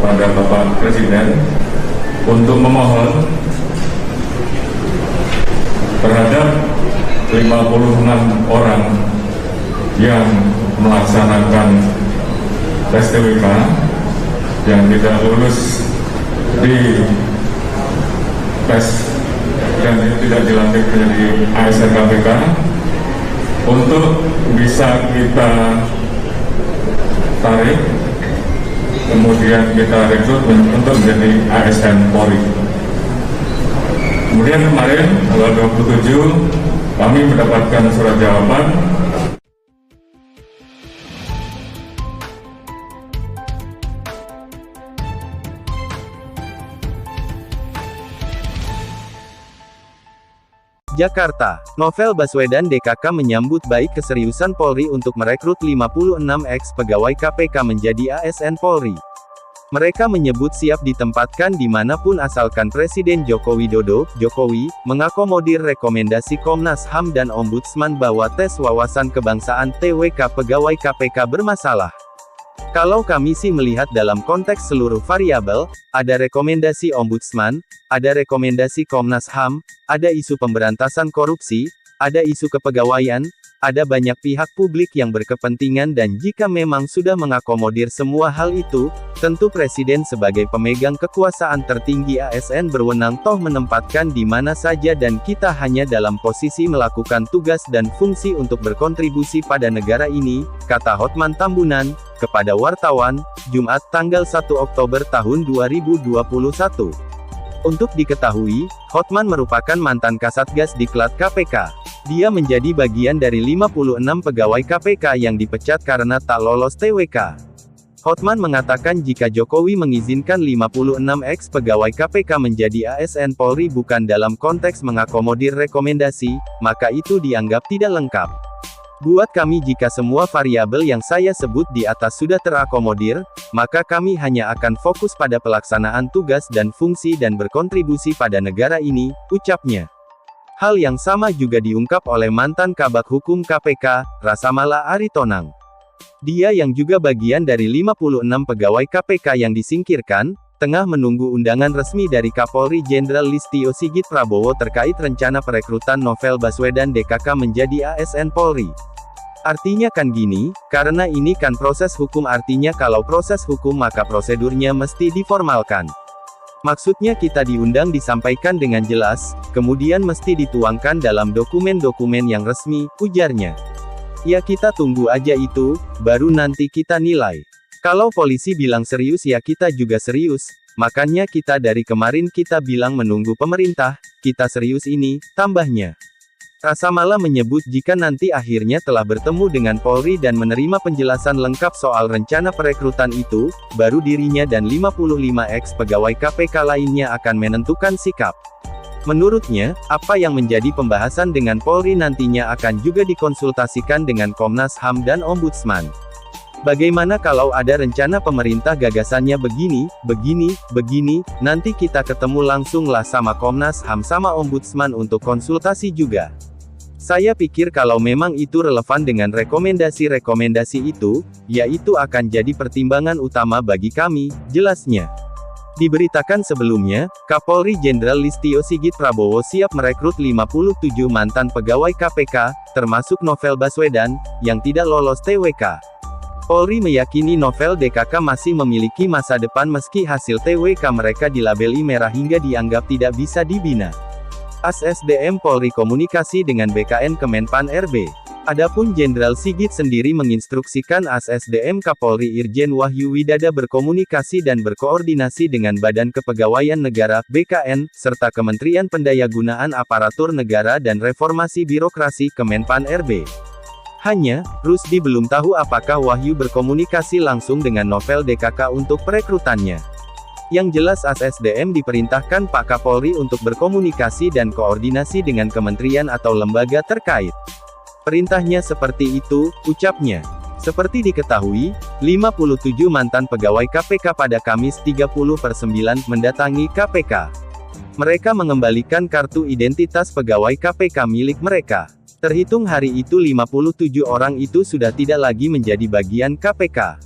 kepada Bapak Presiden untuk memohon terhadap 56 orang yang melaksanakan tes TWK yang tidak lulus di tes dan tidak dilantik menjadi ASN KPK untuk bisa kita tarik, kemudian kita rekrut untuk menjadi ASN Polri. Kemudian kemarin tanggal 27 kami mendapatkan surat jawaban. Jakarta, Novel Baswedan DKK menyambut baik keseriusan Polri untuk merekrut 56 ex-pegawai KPK menjadi ASN Polri. Mereka menyebut siap ditempatkan dimanapun asalkan Presiden Joko Widodo, Jokowi, mengakomodir rekomendasi Komnas HAM dan Ombudsman bahwa tes wawasan kebangsaan TWK pegawai KPK bermasalah. Kalau kami sih melihat dalam konteks seluruh variabel, ada rekomendasi Ombudsman, ada rekomendasi Komnas HAM, ada isu pemberantasan korupsi, ada isu kepegawaian, ada banyak pihak publik yang berkepentingan dan jika memang sudah mengakomodir semua hal itu, tentu Presiden sebagai pemegang kekuasaan tertinggi ASN berwenang toh menempatkan di mana saja dan kita hanya dalam posisi melakukan tugas dan fungsi untuk berkontribusi pada negara ini, kata Hotman Tambunan, kepada wartawan, Jumat tanggal 1 Oktober tahun 2021. Untuk diketahui, Hotman merupakan mantan Kasatgas Diklat KPK. Dia menjadi bagian dari 56 pegawai KPK yang dipecat karena tak lolos TWK. Hotman mengatakan jika Jokowi mengizinkan 56 ex-pegawai KPK menjadi ASN Polri bukan dalam konteks mengakomodir rekomendasi, maka itu dianggap tidak lengkap. Buat kami jika semua variabel yang saya sebut di atas sudah terakomodir, maka kami hanya akan fokus pada pelaksanaan tugas dan fungsi dan berkontribusi pada negara ini, ucapnya. Hal yang sama juga diungkap oleh mantan Kabag Hukum KPK, Rasamala Aritonang. Dia yang juga bagian dari 56 pegawai KPK yang disingkirkan, tengah menunggu undangan resmi dari Kapolri Jenderal Listio Sigit Prabowo terkait rencana perekrutan Novel Baswedan DKK menjadi ASN Polri. Artinya kan gini, karena ini kan proses hukum artinya kalau proses hukum maka prosedurnya mesti diformalkan. Maksudnya kita diundang disampaikan dengan jelas, kemudian mesti dituangkan dalam dokumen-dokumen yang resmi, ujarnya. Ya kita tunggu aja itu, baru nanti kita nilai. Kalau polisi bilang serius ya kita juga serius, makanya kita dari kemarin kita bilang menunggu pemerintah, kita serius ini, tambahnya. Rasamala menyebut jika nanti akhirnya telah bertemu dengan Polri dan menerima penjelasan lengkap soal rencana perekrutan itu, baru dirinya dan 55 ex-pegawai KPK lainnya akan menentukan sikap. Menurutnya, apa yang menjadi pembahasan dengan Polri nantinya akan juga dikonsultasikan dengan Komnas HAM dan Ombudsman. Bagaimana kalau ada rencana pemerintah gagasannya begini, nanti kita ketemu langsung lah sama Komnas HAM sama Ombudsman untuk konsultasi juga. Saya pikir kalau memang itu relevan dengan rekomendasi-rekomendasi itu, ya itu akan jadi pertimbangan utama bagi kami, jelasnya. Diberitakan sebelumnya, Kapolri Jenderal Listio Sigit Prabowo siap merekrut 57 mantan pegawai KPK, termasuk Novel Baswedan, yang tidak lolos TWK. Polri meyakini Novel DKK masih memiliki masa depan meski hasil TWK mereka dilabeli merah hingga dianggap tidak bisa dibina. ASSDM Polri komunikasi dengan BKN Kemenpan RB. Adapun Jenderal Sigit sendiri menginstruksikan ASSDM Kapolri Irjen Wahyu Widada berkomunikasi dan berkoordinasi dengan Badan Kepegawaian Negara (BKN) serta Kementerian Pendayagunaan Aparatur Negara dan Reformasi Birokrasi Kemenpan RB. Hanya, Rusdi belum tahu apakah Wahyu berkomunikasi langsung dengan Novel DKK untuk perekrutannya. Yang jelas ASSDM diperintahkan Pak Kapolri untuk berkomunikasi dan koordinasi dengan kementerian atau lembaga terkait. Perintahnya seperti itu, ucapnya. Seperti diketahui, 57 mantan pegawai KPK pada Kamis 30/9 mendatangi KPK. Mereka mengembalikan kartu identitas pegawai KPK milik mereka. Terhitung hari itu 57 orang itu sudah tidak lagi menjadi bagian KPK.